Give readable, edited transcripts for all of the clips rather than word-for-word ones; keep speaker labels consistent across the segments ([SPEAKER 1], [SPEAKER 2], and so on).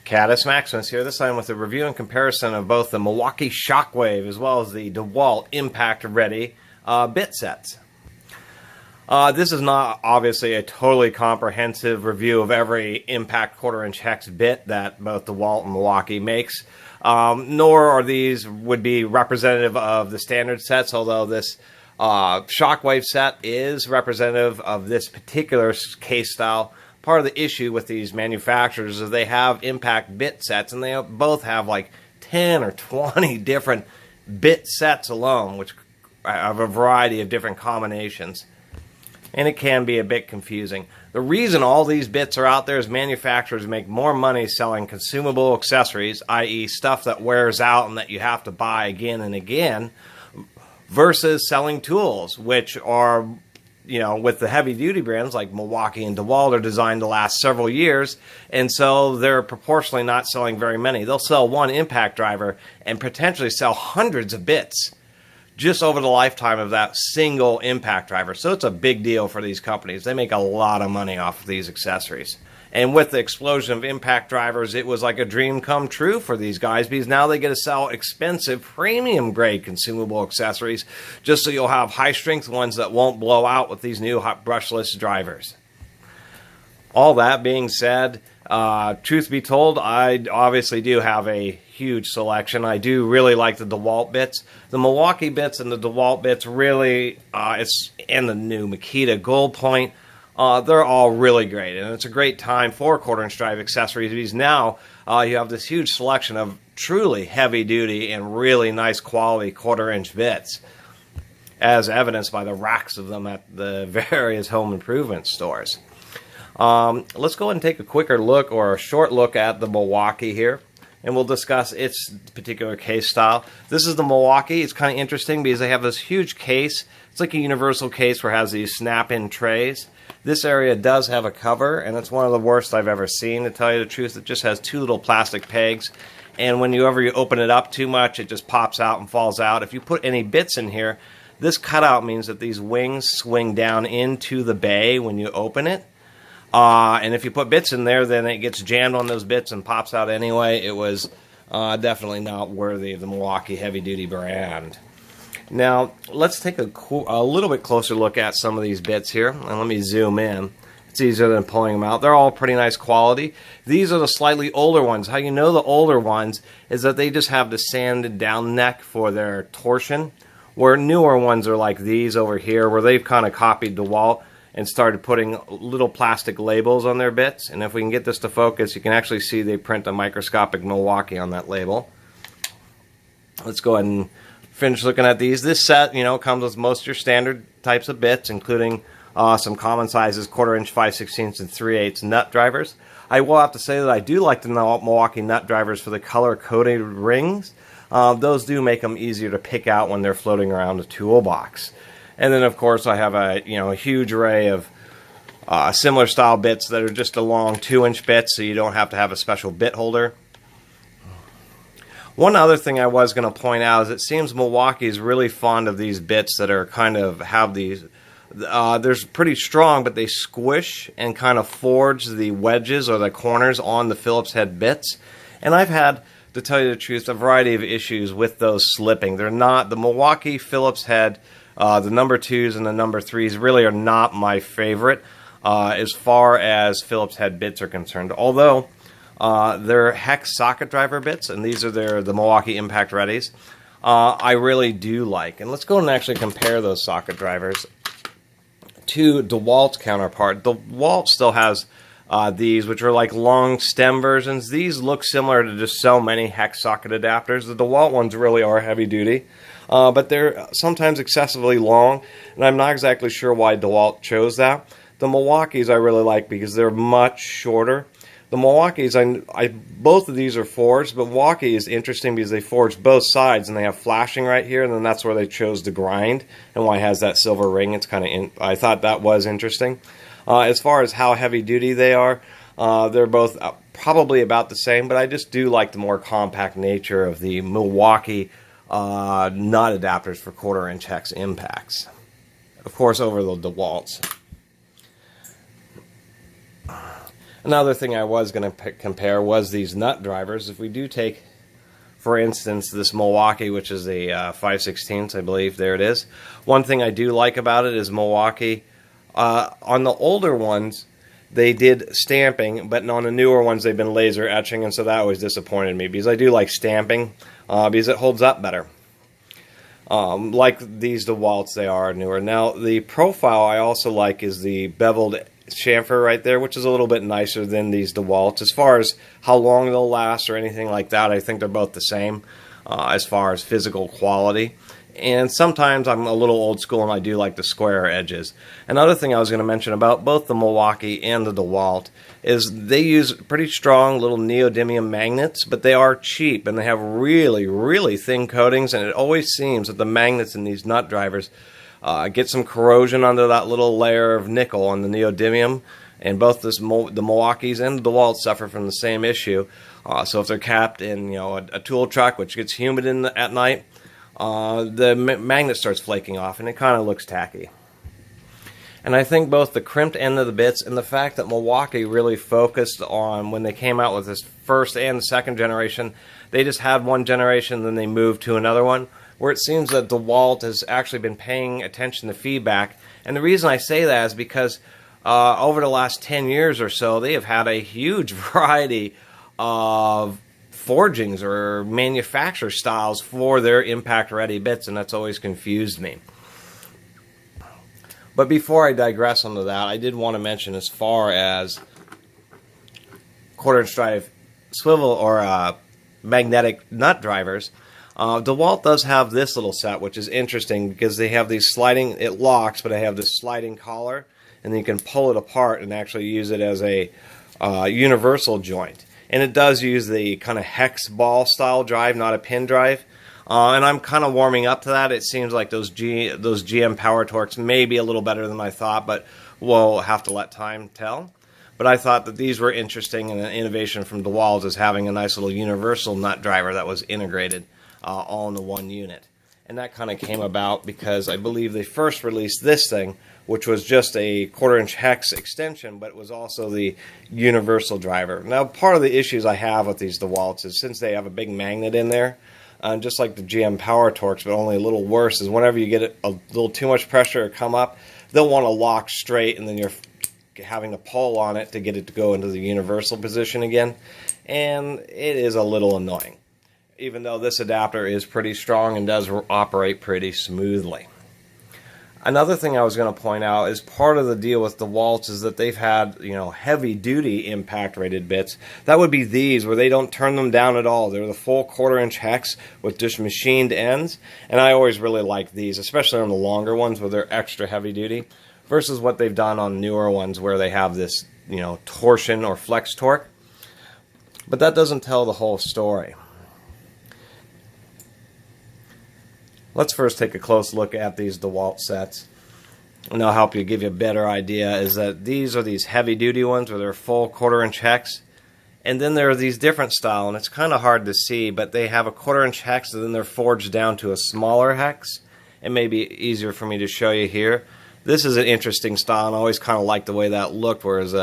[SPEAKER 1] Caddis Maximus here, this time with a review and comparison of both the Milwaukee Shockwave as well as the DeWalt Impact Ready bit sets. This is not obviously a totally comprehensive review of every Impact 1/4" hex bit that both DeWalt and Milwaukee makes, nor are these would be representative of the standard sets, although this Shockwave set is representative of this particular case style. Part of the issue with these manufacturers is they have Impact bit sets, and they both have like 10 or 20 different bit sets alone, which have a variety of different combinations. And it can be a bit confusing. The reason all these bits are out there is manufacturers make more money selling consumable accessories, i.e. stuff that wears out and that you have to buy again and again, versus selling tools, which are, you know, with the heavy-duty brands like Milwaukee and DeWalt are designed to last several years, and so they're proportionally not selling very many. They'll sell one impact driver and potentially sell hundreds of bits just over the lifetime of that single impact driver. So it's a big deal for these companies. They make a lot of money off of these accessories. And with the explosion of impact drivers, it was like a dream come true for these guys, because now they get to sell expensive premium grade consumable accessories just so you'll have high strength ones that won't blow out with these new hot brushless drivers. All that being said, truth be told, I obviously do have a huge selection. I do really like the DeWalt bits. The Milwaukee bits and the DeWalt bits really, and the new Makita Gold Point, they're all really great, and it's a great time for 1/4" drive accessories, because now you have this huge selection of truly heavy-duty and really nice quality 1/4" bits, as evidenced by the racks of them at the various home improvement stores. Let's go ahead and take a quicker look, or a short look, at the Milwaukee here, and we'll discuss its particular case style. This is the Milwaukee. It's kind of interesting because they have this huge case. It's like a universal case where it has these snap-in trays. This area does have a cover, and it's one of the worst I've ever seen, to tell you the truth. It just has two little plastic pegs, and whenever you open it up too much, it just pops out and falls out. If you put any bits in here, this cutout means that these wings swing down into the bay when you open it. And if you put bits in there, then it gets jammed on those bits and pops out anyway. It was definitely not worthy of the Milwaukee heavy-duty brand. Now, let's take a little bit closer look at some of these bits here, and let me zoom in. It's easier than pulling them out. They're all pretty nice quality. These are the slightly older ones. How you know the older ones is that they just have the sanded down neck for their torsion, where newer ones are like these over here, where they've kind of copied DeWalt and started putting little plastic labels on their bits. And if we can get this to focus, you can actually see they print a microscopic Milwaukee on that label. Let's go ahead and finish looking at these. This set, you know, comes with most of your standard types of bits, including some common sizes, 1/4", 5/16", and 3/8 nut drivers. I will have to say that I do like the Milwaukee nut drivers for the color-coded rings. Those do make them easier to pick out when they're floating around a toolbox. And then, of course, I have a huge array of similar style bits that are just a long 2" bits, so you don't have to have a special bit holder. One other thing I was going to point out is it seems Milwaukee is really fond of these bits that are kind of have these. They're pretty strong, but they squish and kind of forge the wedges or the corners on the Phillips head bits. And I've had, to tell you the truth, a variety of issues with those slipping. They're not the Milwaukee Phillips head. The number 2s and the number 3s really are not my favorite as far as Phillips head bits are concerned. Although they're hex socket driver bits, and these are the Milwaukee Impact Readies, I really do like. And let's go and actually compare those socket drivers to DeWalt's counterpart. DeWalt still has these, which are like long stem versions. These look similar to just so many hex socket adapters. The DeWalt ones really are heavy duty. But they're sometimes excessively long, and I'm not exactly sure why DeWalt chose that. The Milwaukees I really like because they're much shorter. The Milwaukees, both of these are forged, but Milwaukee is interesting because they forged both sides, and they have flashing right here, and then that's where they chose to grind, and why it has that silver ring. It's kind of I thought that was interesting. As far as how heavy duty they are, they're both probably about the same, but I just do like the more compact nature of the Milwaukee nut adapters for 1/4" hex impacts. Of course, over the DeWalt's. Another thing I was going to compare was these nut drivers. If we do take, for instance, this Milwaukee, which is a 5/16, I believe, there it is. One thing I do like about it is Milwaukee, on the older ones, they did stamping, but on the newer ones, they've been laser etching, and so that always disappointed me, because I do like stamping, because it holds up better. Like these DeWalts, they are newer. Now, the profile I also like is the beveled chamfer right there, which is a little bit nicer than these DeWalts. As far as how long they'll last or anything like that, I think they're both the same as far as physical quality. And sometimes I'm a little old school and I do like the square edges. Another thing I was going to mention about both the Milwaukee and the DeWalt is they use pretty strong little neodymium magnets, but they are cheap and they have really, really thin coatings, and it always seems that the magnets in these nut drivers get some corrosion under that little layer of nickel on the neodymium, and both the Milwaukees and the DeWalt suffer from the same issue. So if they're capped in a tool truck, which gets humid at night, the magnet starts flaking off and it kind of looks tacky. And I think both the crimped end of the bits and the fact that Milwaukee really focused on, when they came out with this first and second generation, they just had one generation, then they moved to another one, where it seems that DeWalt has actually been paying attention to feedback. And the reason I say that is because over the last 10 years or so, they have had a huge variety of forgings or manufacturer styles for their impact ready bits, and that's always confused me. But before I digress onto that, I did want to mention, as far as 1/4" drive swivel or magnetic nut drivers, DeWalt does have this little set, which is interesting because they have these sliding, it locks, but they have this sliding collar, and then you can pull it apart and actually use it as a universal joint. And it does use the kind of hex ball style drive, not a pin drive. And I'm kind of warming up to that. It seems like those GM Power Torques may be a little better than I thought, but we'll have to let time tell. But I thought that these were interesting, and an innovation from DeWalt is having a nice little universal nut driver that was integrated all into one unit. And that kind of came about because I believe they first released this thing, which was just a 1/4" hex extension, but it was also the universal driver. Now, part of the issues I have with these DeWalts is, since they have a big magnet in there, just like the GM Power Torques, but only a little worse, is whenever you get a little too much pressure to come up, they'll want to lock straight, and then you're having to pull on it to get it to go into the universal position again. And it is a little annoying, even though this adapter is pretty strong and does operate pretty smoothly. Another thing I was going to point out is part of the deal with DeWalt is that they've had, heavy-duty impact-rated bits. That would be these, where they don't turn them down at all. They're the full 1/4" hex with just machined ends, and I always really like these, especially on the longer ones where they're extra heavy-duty, versus what they've done on newer ones where they have this, torsion or flex torque. But that doesn't tell the whole story. Let's first take a close look at these DeWalt sets, and I'll help you give you a better idea. Is that these are these heavy-duty ones where they're full 1/4" hex, and then there are these different style, and it's kind of hard to see, but they have a 1/4" hex, and then they're forged down to a smaller hex. It may be easier for me to show you here. This is an interesting style, and I always kind of liked the way that looked, whereas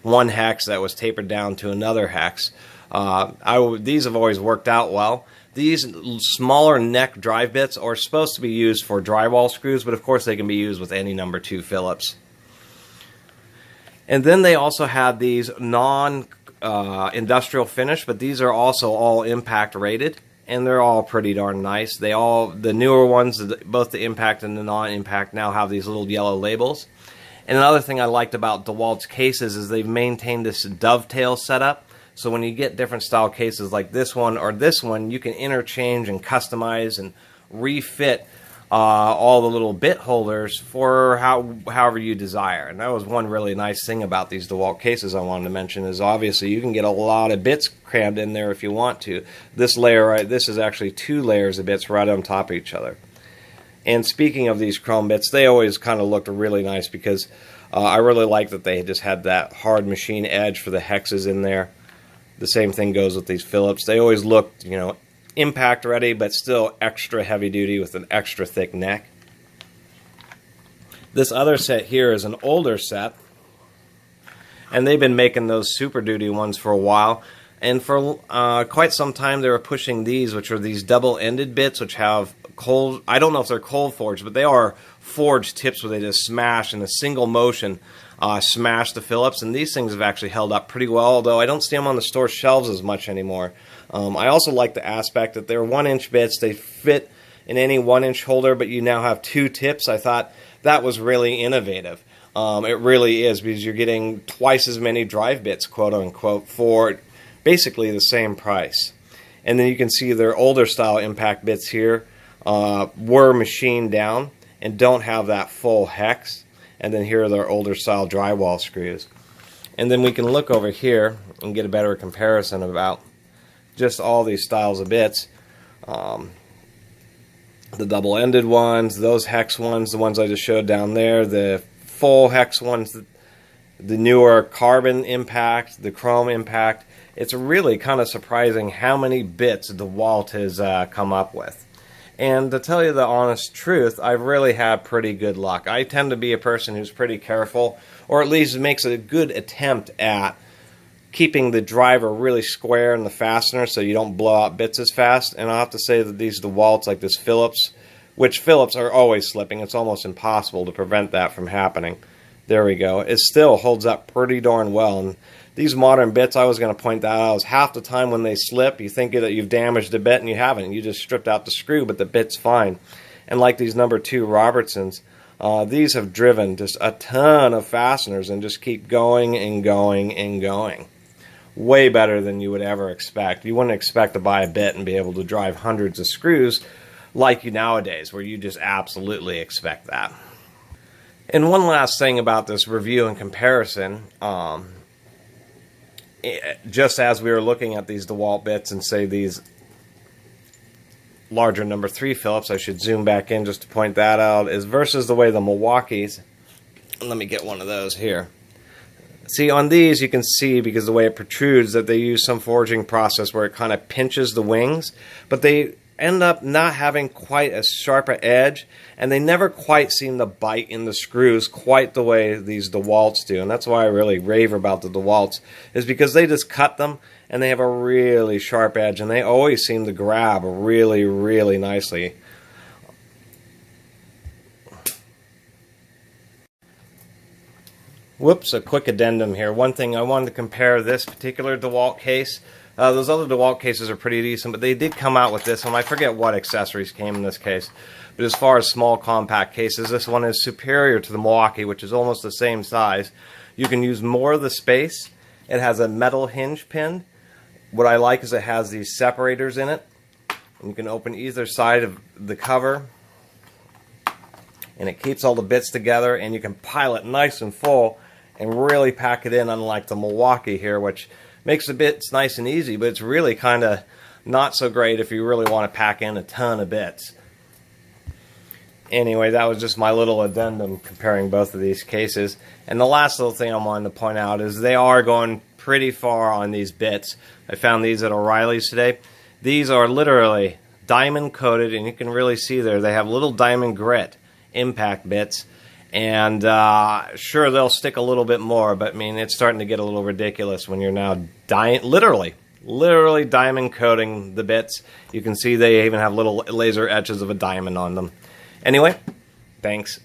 [SPEAKER 1] one hex that was tapered down to another hex. These have always worked out well. These smaller neck drive bits are supposed to be used for drywall screws, but of course they can be used with any number 2 Phillips. And then they also have these non-industrial finish, but these are also all impact rated, and they're all pretty darn nice. The newer ones, both the impact and the non-impact, now have these little yellow labels. And another thing I liked about DeWalt's cases is they've maintained this dovetail setup. So when you get different style cases like this one or this one, you can interchange and customize and refit all the little bit holders for however you desire. And that was one really nice thing about these DeWalt cases I wanted to mention, is obviously you can get a lot of bits crammed in there if you want to. This layer, this is actually 2 layers of bits right on top of each other. And speaking of these chrome bits, they always kind of looked really nice because I really like that they just had that hard machine edge for the hexes in there. The same thing goes with these Phillips. They always looked, impact ready, but still extra heavy duty with an extra thick neck. This other set here is an older set, And they've been making those Super Duty ones for a while. And for quite some time they were pushing these, which are these double-ended bits, which have cold, I don't know if they're cold forged, but they are forged tips where they just smash in a single motion, smash the Phillips. And these things have actually held up pretty well, although I don't see them on the store shelves as much anymore. I also like the aspect that they're 1-inch bits. They fit in any 1-inch holder, but you now have 2 tips. I thought that was really innovative. It really is, because you're getting twice as many drive bits, quote unquote, for basically the same price. And then you can see their older style impact bits here were machined down and don't have that full hex. And then here are their older style drywall screws. And then we can look over here and get a better comparison about just all these styles of bits. The double-ended ones, those hex ones, the ones I just showed down there, the full hex ones, the newer carbon impact, the chrome impact. It's really kind of surprising how many bits DeWalt has come up with. And to tell you the honest truth, I've really had pretty good luck. I tend to be a person who's pretty careful, or at least makes a good attempt at keeping the driver really square in the fastener so you don't blow out bits as fast. And I'll have to say that these DeWalts, like this Phillips, which Phillips are always slipping, it's almost impossible to prevent that from happening. There we go. It still holds up pretty darn well. And these modern bits, I was going to point that out, is half the time when they slip, you think that you've damaged a bit and you haven't. You just stripped out the screw, but the bit's fine. And like these number 2 Robertsons, these have driven just a ton of fasteners and just keep going and going and going. Way better than you would ever expect. You wouldn't expect to buy a bit and be able to drive hundreds of screws like you nowadays, where you just absolutely expect that. And one last thing about this review and comparison, just as we were looking at these DeWalt bits and say these larger number 3 Phillips, I should zoom back in just to point that out, is versus the way the Milwaukee's, let me get one of those here. See, on these you can see, because the way it protrudes, that they use some forging process where it kind of pinches the wings, but they end up not having quite as sharp an edge, and they never quite seem to bite in the screws quite the way these DeWalts do. And that's why I really rave about the DeWalts, is because they just cut them and they have a really sharp edge, and they always seem to grab really, really nicely. Whoops, a quick addendum here. One thing, I wanted to compare this particular DeWalt case. Those other DeWalt cases are pretty decent, but they did come out with this one. I forget what accessories came in this case. But as far as small compact cases, this one is superior to the Milwaukee, which is almost the same size. You can use more of the space. It has a metal hinge pin. What I like is it has these separators in it. And you can open either side of the cover, and it keeps all the bits together, and you can pile it nice and full and really pack it in, unlike the Milwaukee here, which makes the bits nice and easy, but it's really kind of not so great if you really want to pack in a ton of bits. Anyway, that was just my little addendum comparing both of these cases. And the last little thing I wanted to point out is they are going pretty far on these bits. I found these at O'Reilly's today. These are literally diamond coated, and you can really see there they have little diamond grit impact bits. And sure, they'll stick a little bit more, but I mean, it's starting to get a little ridiculous when you're now literally diamond coating the bits. You can see they even have little laser etches of a diamond on them. Anyway, thanks.